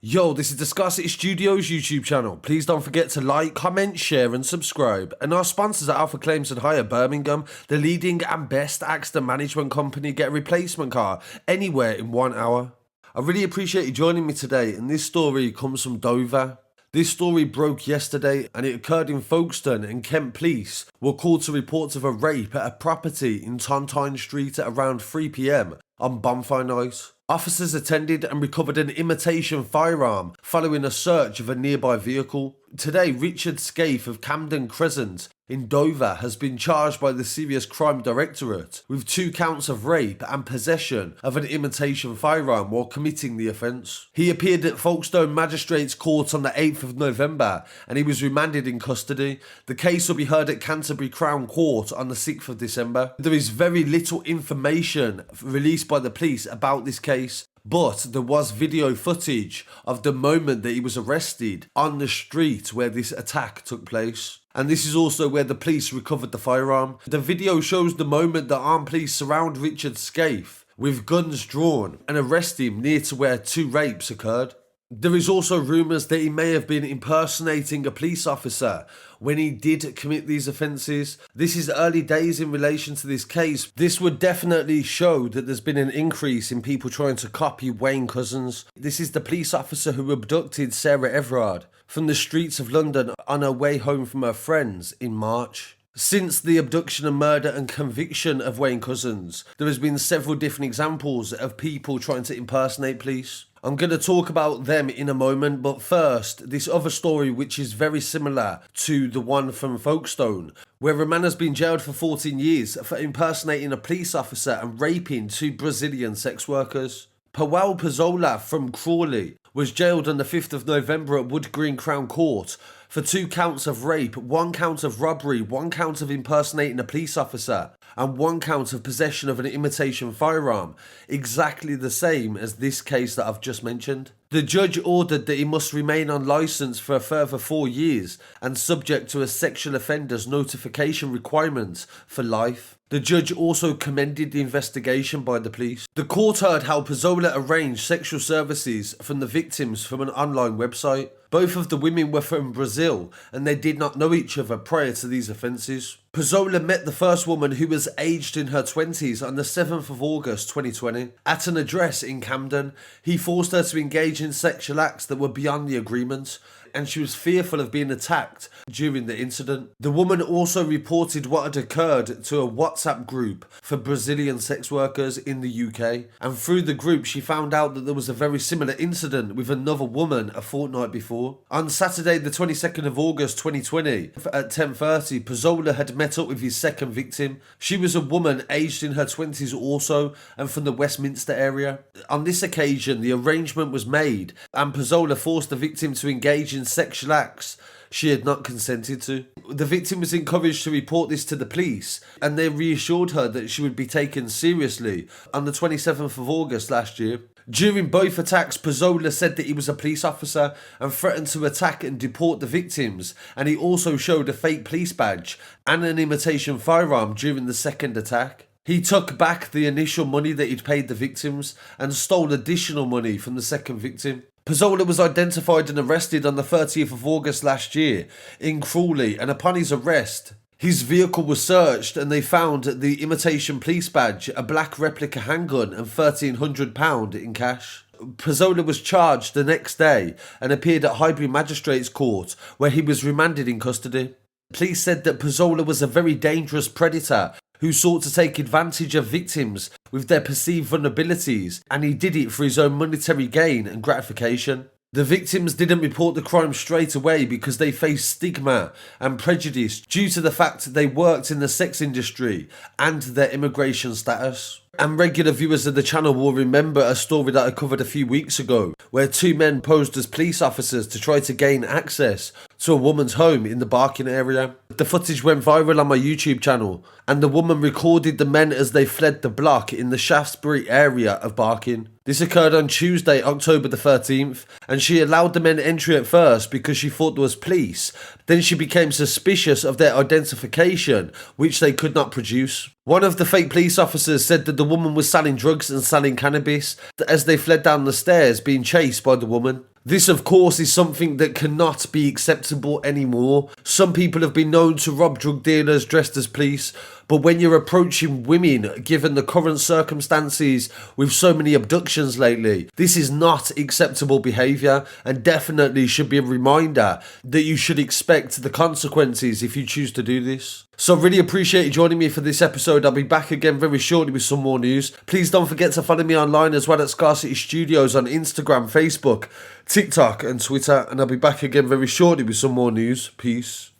Yo, this is the Scarcity Studios YouTube channel. Please don't forget to like, comment, share and subscribe. And our sponsors at Alpha Claims and Hire Birmingham, the leading and best accident management company. Get a replacement car anywhere in 1 hour. I really appreciate you joining me today, and this story comes from Dover. This story broke yesterday and it occurred in Folkestone, and Kent police were called to reports of a rape at a property in Tontine Street at around 3 PM on bonfire night. Officers attended and recovered an imitation firearm following a search of a nearby vehicle. Today, Richard Scaife of Camden Crescent in Dover has been charged by the Serious Crime Directorate with 2 counts of rape and possession of an imitation firearm while committing the offence. He appeared at Folkestone Magistrates Court on the 8th of November and he was remanded in custody. The case will be heard at Canterbury Crown Court on the 6th of December. There is very little information released by the police about this case, but there was video footage of the moment that he was arrested on the street where this attack took place. And this is also where the police recovered the firearm. The video shows the moment that armed police surround Richard Scaife with guns drawn and arrest him near to where 2 rapes occurred. There is also rumours that he may have been impersonating a police officer when he did commit these offences. This is early days in relation to this case. This would definitely show that there's been an increase in people trying to copy Wayne Couzens. This is the police officer who abducted Sarah Everard from the streets of London on her way home from her friends in March. Since the abduction and murder and conviction of Wayne Couzens, there has been several different examples of people trying to impersonate police. I'm going to talk about them in a moment, but first, this other story which is very similar to the one from Folkestone, where a man has been jailed for 14 years for impersonating a police officer and raping 2 Brazilian sex workers. Pawel Pazola from Crawley was jailed on the 5th of November at Wood Green Crown Court for 2 counts of rape, 1 count of robbery, 1 count of impersonating a police officer, and 1 count of possession of an imitation firearm, exactly the same as this case that I've just mentioned. The judge ordered that he must remain on licence for a further 4 years and subject to a sexual offenders notification requirement for life. The judge also commended the investigation by the police. The court heard how Pazola arranged sexual services from the victims from an online website. Both of the women were from Brazil and they did not know each other prior to these offences. Pazola met the first woman, who was aged in her 20s, on the 7th of August 2020 at an address in Camden. He forced her to engage in sexual acts that were beyond the agreement, and she was fearful of being attacked during the incident. The woman also reported what had occurred to a WhatsApp group for Brazilian sex workers in the UK, and through the group she found out that there was a very similar incident with another woman a fortnight before. On Saturday the 22nd of August 2020 at 10:30, Pazola had met up with his second victim. She was a woman aged in her 20s also and from the Westminster area. On this occasion the arrangement was made and Pazola forced the victim to engage in sexual acts she had not consented to. The victim was encouraged to report this to the police and they reassured her that she would be taken seriously on the 27th of August last year. During both attacks, Pazola said that he was a police officer and threatened to attack and deport the victims, and he also showed a fake police badge and an imitation firearm during the second attack. He took back the initial money that he'd paid the victims and stole additional money from the second victim. Pazola was identified and arrested on the 30th of August last year in Crawley, and upon his arrest, his vehicle was searched and they found the imitation police badge, a black replica handgun and £1,300 in cash. Pazola was charged the next day and appeared at Highbury Magistrates Court, where he was remanded in custody. Police said that Pazola was a very dangerous predator who sought to take advantage of victims with their perceived vulnerabilities, and he did it for his own monetary gain and gratification. The victims didn't report the crime straight away because they faced stigma and prejudice due to the fact that they worked in the sex industry and their immigration status. And regular viewers of the channel will remember a story that I covered a few weeks ago, where 2 men posed as police officers to try to gain access to a woman's home in the Barking area. The footage went viral on my YouTube channel, and the woman recorded the men as they fled the block in the Shaftesbury area of Barking. This occurred on Tuesday, October the 13th, and she allowed the men entry at first because she thought there was police. Then she became suspicious of their identification, which they could not produce. One of the fake police officers said that the woman was selling drugs and selling cannabis as they fled down the stairs, being chased by the woman. This, of course, is something that cannot be acceptable anymore. Some people have been known to rob drug dealers dressed as police, but when you're approaching women, given the current circumstances with so many abductions lately, this is not acceptable behaviour and definitely should be a reminder that you should expect the consequences if you choose to do this. So I really appreciate you joining me for this episode. I'll be back again very shortly with some more news. Please don't forget to follow me online as well at Scarcity Studios on Instagram, Facebook, TikTok and Twitter. And I'll be back again very shortly with some more news. Peace.